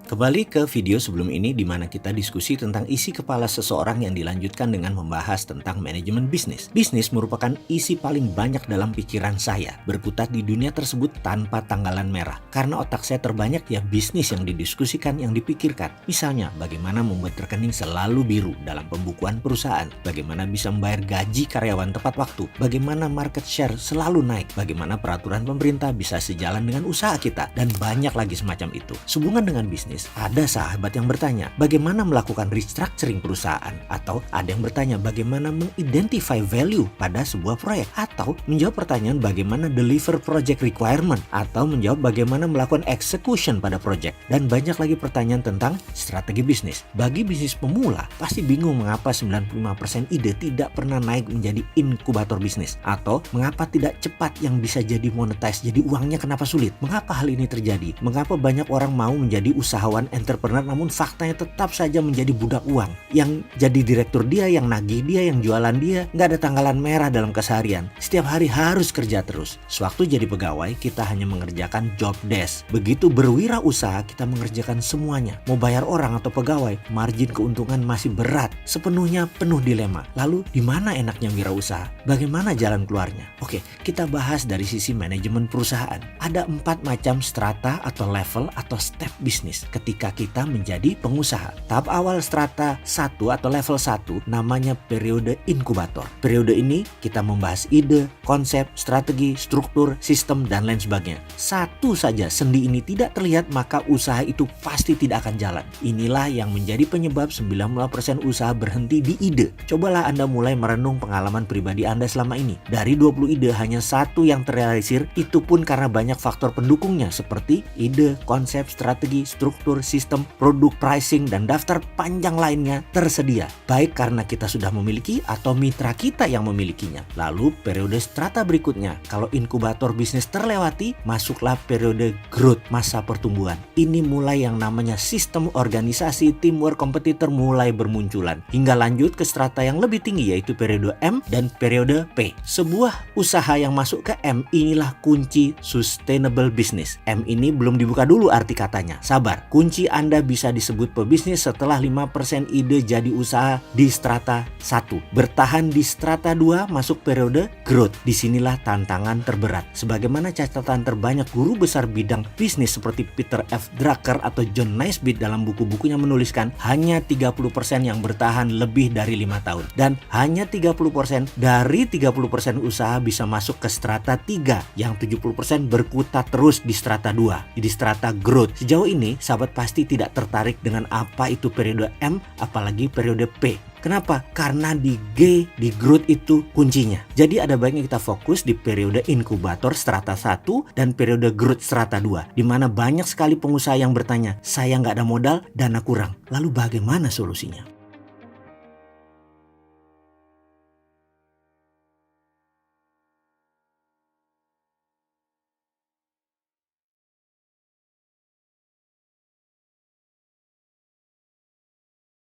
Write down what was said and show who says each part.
Speaker 1: Kembali ke video sebelum ini di mana kita diskusi tentang isi kepala seseorang yang dilanjutkan dengan membahas tentang manajemen bisnis. Bisnis merupakan isi paling banyak dalam pikiran saya, berkutat di dunia tersebut tanpa tanggalan merah. Karena otak saya terbanyak ya bisnis yang didiskusikan, yang dipikirkan. Misalnya, bagaimana membuat rekening selalu biru dalam pembukuan perusahaan, bagaimana bisa membayar gaji karyawan tepat waktu, bagaimana market share selalu naik, bagaimana peraturan pemerintah bisa sejalan dengan usaha kita, dan banyak lagi semacam itu. Sehubungan dengan bisnis, ada sahabat yang bertanya, bagaimana melakukan restructuring perusahaan? Atau ada yang bertanya, bagaimana mengidentify value pada sebuah proyek? Atau menjawab pertanyaan bagaimana deliver project requirement? Atau menjawab bagaimana melakukan execution pada project? Dan banyak lagi pertanyaan tentang strategi bisnis. Bagi bisnis pemula, pasti bingung mengapa 95% ide tidak pernah naik menjadi inkubator bisnis. Atau mengapa tidak cepat yang bisa jadi monetize, jadi uangnya kenapa sulit? Mengapa hal ini terjadi? Mengapa banyak orang mau menjadi usahawan entrepreneur namun faktanya tetap saja menjadi budak uang? Yang jadi direktur dia, yang nagih dia, yang jualan dia, nggak ada tanggalan merah dalam keseharian. Setiap hari harus kerja terus. Sewaktu jadi pegawai, kita hanya mengerjakan job desk. Begitu berwirausaha, kita mengerjakan semuanya. Mau bayar orang atau pegawai, margin keuntungan masih berat. Sepenuhnya penuh dilema. Lalu di mana enaknya wirausaha? Bagaimana jalan keluarnya? Oke, kita bahas dari sisi manajemen perusahaan. Ada 4 macam strata atau level atau step bisnis ketika kita menjadi pengusaha. Tahap awal strata 1 atau level 1 namanya periode inkubator. Periode ini kita membahas ide, konsep, strategi, struktur, sistem, dan lain sebagainya. Satu saja sendi ini tidak terlihat, maka usaha itu pasti tidak akan jalan. Inilah yang menjadi penyebab 90% usaha berhenti di ide. Cobalah Anda mulai merenung pengalaman pribadi Anda selama ini. Dari 20 ide hanya 1 yang terrealisir, itu pun karena banyak faktor pendukungnya seperti ide, konsep, strategi, struktur, sistem, produk, pricing, dan daftar panjang lainnya tersedia. Baik karena kita sudah memiliki atau mitra kita yang memilikinya. Lalu periode strata berikutnya, kalau inkubator bisnis terlewati, masuklah periode growth, masa pertumbuhan. Ini mulai yang namanya sistem organisasi, teamwork, kompetitor mulai bermunculan. Hingga lanjut ke strata yang lebih tinggi yaitu periode M dan periode P. Sebuah usaha yang masuk ke M inilah kunci sustainable business. M ini belum dibuka dulu arti katanya. Sabar, kunci Anda bisa disebut pebisnis setelah 5% ide jadi usaha di strata 1. Bertahan di strata 2 masuk periode growth. Disinilah tantangan terberat. Sebagaimana catatan terbanyak guru besar bidang bisnis seperti Peter F. Drucker atau John Naisbitt dalam buku-bukunya menuliskan, hanya 30% yang bertahan lebih dari 5 tahun. Dan hanya 30% dari 30% usaha bisa masuk ke strata 3. Yang 70% berkutat terus di strata 2, di strata growth. Sejauh ini, sahabat pasti tidak tertarik dengan apa itu periode M, apalagi periode P. Kenapa? Karena di G, di growth itu kuncinya. Jadi ada baiknya kita fokus di periode inkubator strata 1 dan periode growth strata 2. Di mana banyak sekali pengusaha yang bertanya, saya nggak ada modal, dana kurang. Lalu bagaimana solusinya?